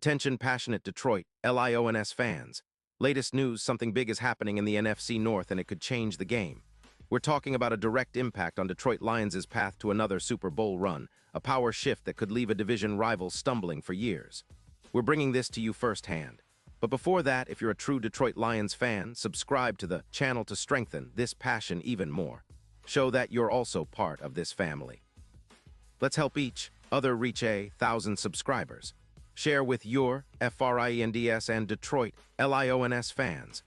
Attention passionate Detroit, Lions fans. Latest news, something big is happening in the NFC North and it could change the game. We're talking about a direct impact on Detroit Lions' path to another Super Bowl run, a power shift that could leave a division rival stumbling for years. We're bringing this to you firsthand. But before that, if you're a true Detroit Lions fan, subscribe to the channel to strengthen this passion even more. Show that you're also part of this family. Let's help each other reach 1,000 subscribers. Share with your FRIENDS and Detroit LIONS fans.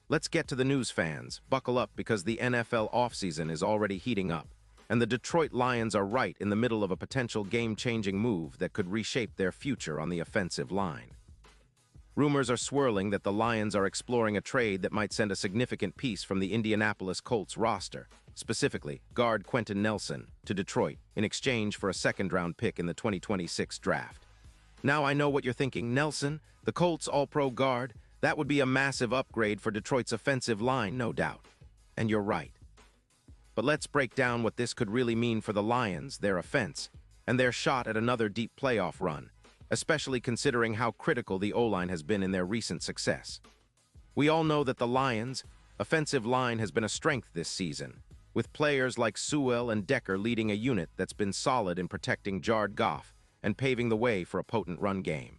Let's get to the news, fans. Buckle up because the NFL offseason is already heating up, and the Detroit Lions are right in the middle of a potential game-changing move that could reshape their future on the offensive line. Rumors are swirling that the Lions are exploring a trade that might send a significant piece from the Indianapolis Colts roster, specifically guard Quentin Nelson, to Detroit in exchange for a second-round pick in the 2026 draft. Now I know what you're thinking. Nelson, the Colts All-Pro guard, that would be a massive upgrade for Detroit's offensive line, no doubt. And you're right. But let's break down what this could really mean for the Lions, their offense, and their shot at another deep playoff run, especially considering how critical the O-line has been in their recent success. We all know that the Lions' offensive line has been a strength this season, with players like Sewell and Decker leading a unit that's been solid in protecting Jared Goff and paving the way for a potent run game.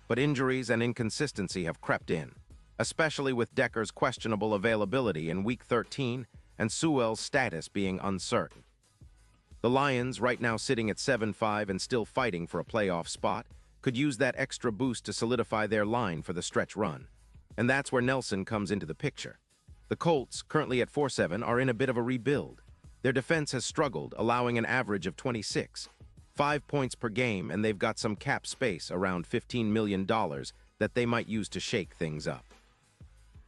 But injuries and inconsistency have crept in, especially with Decker's questionable availability in Week 13 and Sewell's status being uncertain. The Lions, right now sitting at 7-5 and still fighting for a playoff spot, could use that extra boost to solidify their line for the stretch run. And that's where Nelson comes into the picture. The Colts, currently at 4-7, are in a bit of a rebuild. Their defense has struggled, allowing an average of 26. 5 points per game, and they've got some cap space, around $15 million, that they might use to shake things up.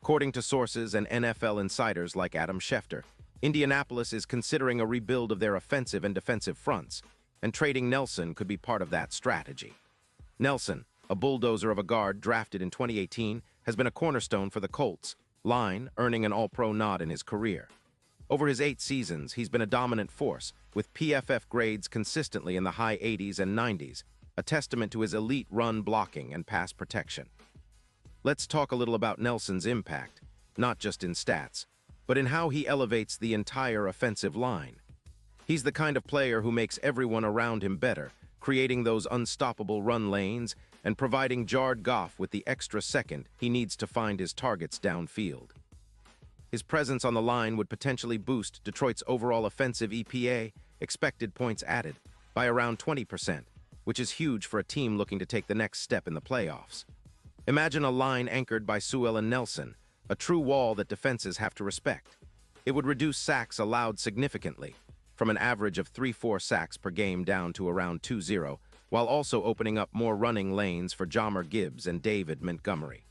According to sources and NFL insiders like Adam Schefter, Indianapolis is considering a rebuild of their offensive and defensive fronts, and trading Nelson could be part of that strategy. Nelson, a bulldozer of a guard drafted in 2018, has been a cornerstone for the Colts line, earning an All-Pro nod in his career. Over his 8 seasons, he's been a dominant force, with PFF grades consistently in the high 80s and 90s, a testament to his elite run blocking and pass protection. Let's talk a little about Nelson's impact, not just in stats, but in how he elevates the entire offensive line. He's the kind of player who makes everyone around him better, creating those unstoppable run lanes and providing Jared Goff with the extra second he needs to find his targets downfield. His presence on the line would potentially boost Detroit's overall offensive EPA, expected points added, by around 20%, which is huge for a team looking to take the next step in the playoffs. Imagine a line anchored by Sewell and Nelson, a true wall that defenses have to respect. It would reduce sacks allowed significantly, from an average of 3-4 sacks per game down to around 2-0, while also opening up more running lanes for Jahmyr Gibbs and David Montgomery.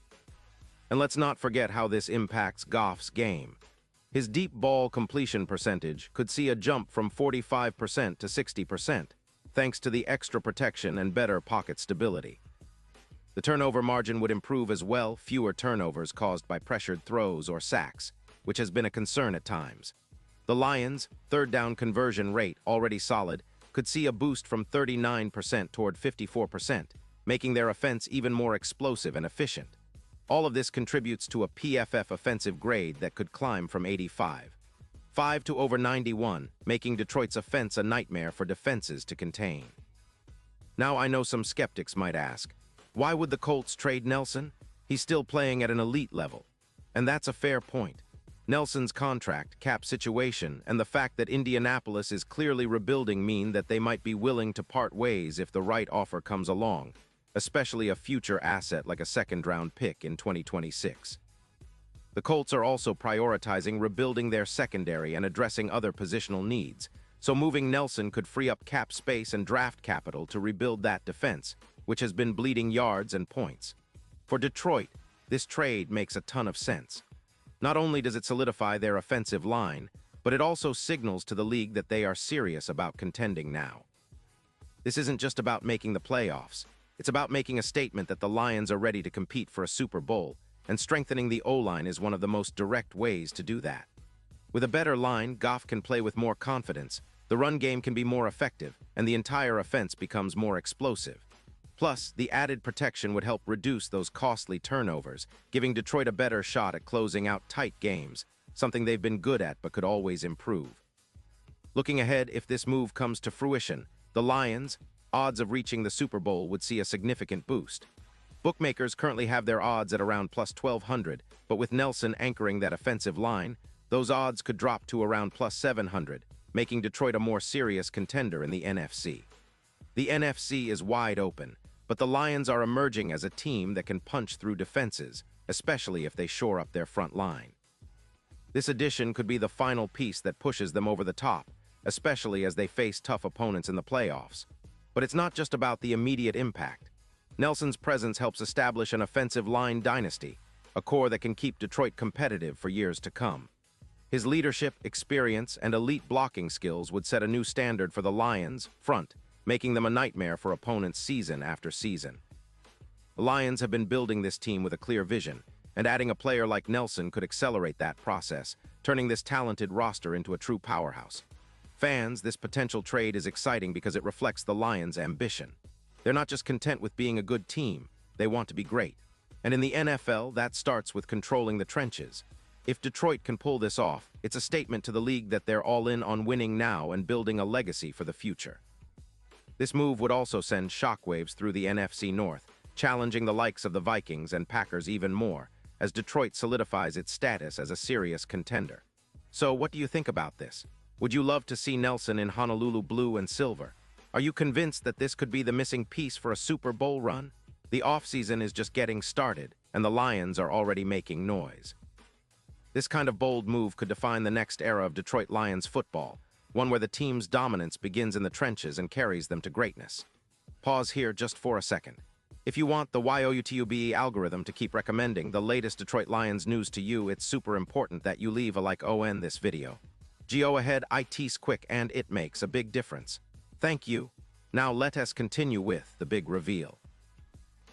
And let's not forget how this impacts Goff's game. His deep ball completion percentage could see a jump from 45% to 60%, thanks to the extra protection and better pocket stability. The turnover margin would improve as well, fewer turnovers caused by pressured throws or sacks, which has been a concern at times. The Lions' third down conversion rate, already solid, could see a boost from 39% toward 54%, making their offense even more explosive and efficient. All of this contributes to a PFF offensive grade that could climb from 85.5 to over 91, making Detroit's offense a nightmare for defenses to contain. Now I know some skeptics might ask, why would the Colts trade Nelson? He's still playing at an elite level. And that's a fair point. Nelson's contract, cap situation, and the fact that Indianapolis is clearly rebuilding mean that they might be willing to part ways if the right offer comes along, especially a future asset like a second-round pick in 2026. The Colts are also prioritizing rebuilding their secondary and addressing other positional needs, so moving Nelson could free up cap space and draft capital to rebuild that defense, which has been bleeding yards and points. For Detroit, this trade makes a ton of sense. Not only does it solidify their offensive line, but it also signals to the league that they are serious about contending now. This isn't just about making the playoffs. It's about making a statement that the Lions are ready to compete for a Super Bowl, and strengthening the O-line is one of the most direct ways to do that. With a better line, Goff can play with more confidence, the run game can be more effective, and the entire offense becomes more explosive. Plus, the added protection would help reduce those costly turnovers, giving Detroit a better shot at closing out tight games, something they've been good at but could always improve. Looking ahead, if this move comes to fruition, the Lions' odds of reaching the Super Bowl would see a significant boost. Bookmakers currently have their odds at around plus 1,200, but with Nelson anchoring that offensive line, those odds could drop to around plus 700, making Detroit a more serious contender in the NFC. The NFC is wide open, but the Lions are emerging as a team that can punch through defenses, especially if they shore up their front line. This addition could be the final piece that pushes them over the top, especially as they face tough opponents in the playoffs. But it's not just about the immediate impact. Nelson's presence helps establish an offensive line dynasty, a core that can keep Detroit competitive for years to come. His leadership, experience, and elite blocking skills would set a new standard for the Lions' front, making them a nightmare for opponents season after season. The Lions have been building this team with a clear vision, and adding a player like Nelson could accelerate that process, turning this talented roster into a true powerhouse. Fans, this potential trade is exciting because it reflects the Lions' ambition. They're not just content with being a good team, they want to be great. And in the NFL, that starts with controlling the trenches. If Detroit can pull this off, it's a statement to the league that they're all in on winning now and building a legacy for the future. This move would also send shockwaves through the NFC North, challenging the likes of the Vikings and Packers even more, as Detroit solidifies its status as a serious contender. So, what do you think about this? Would you love to see Nelson in Honolulu blue and silver? Are you convinced that this could be the missing piece for a Super Bowl run? The offseason is just getting started, and the Lions are already making noise. This kind of bold move could define the next era of Detroit Lions football, one where the team's dominance begins in the trenches and carries them to greatness. Pause here just for a second. If you want the YouTube algorithm to keep recommending the latest Detroit Lions news to you, it's super important that you leave a like on this video. Go ahead, it's quick and it makes a big difference. Thank you. Now let us continue with the big reveal.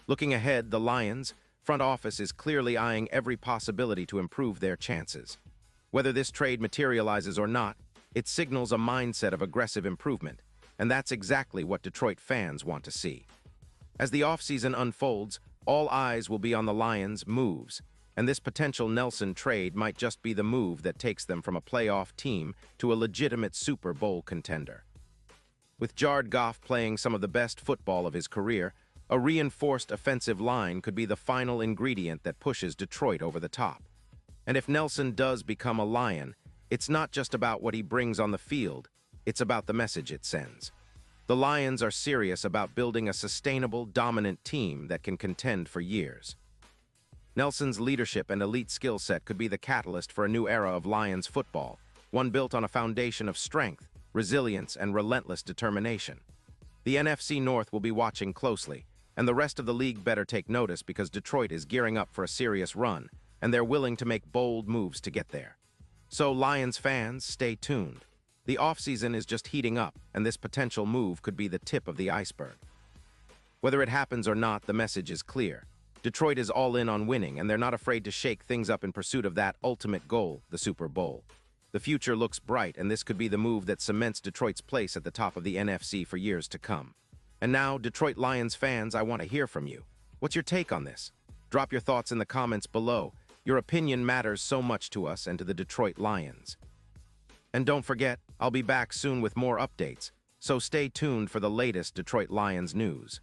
Looking ahead, the Lions' front office is clearly eyeing every possibility to improve their chances. Whether this trade materializes or not, it signals a mindset of aggressive improvement, and that's exactly what Detroit fans want to see. As the offseason unfolds, all eyes will be on the Lions' moves, and this potential Nelson trade might just be the move that takes them from a playoff team to a legitimate Super Bowl contender. With Jared Goff playing some of the best football of his career, a reinforced offensive line could be the final ingredient that pushes Detroit over the top. And if Nelson does become a Lion, it's not just about what he brings on the field, it's about the message it sends. The Lions are serious about building a sustainable, dominant team that can contend for years. Nelson's leadership and elite skill set could be the catalyst for a new era of Lions football, one built on a foundation of strength, resilience, and relentless determination. The NFC North will be watching closely, and the rest of the league better take notice because Detroit is gearing up for a serious run, and they're willing to make bold moves to get there. So, Lions fans, stay tuned. The offseason is just heating up, and this potential move could be the tip of the iceberg. Whether it happens or not, the message is clear. Detroit is all in on winning, and they're not afraid to shake things up in pursuit of that ultimate goal, the Super Bowl. The future looks bright, and this could be the move that cements Detroit's place at the top of the NFC for years to come. And now, Detroit Lions fans, I want to hear from you. What's your take on this? Drop your thoughts in the comments below. Your opinion matters so much to us and to the Detroit Lions. And don't forget, I'll be back soon with more updates, so stay tuned for the latest Detroit Lions news.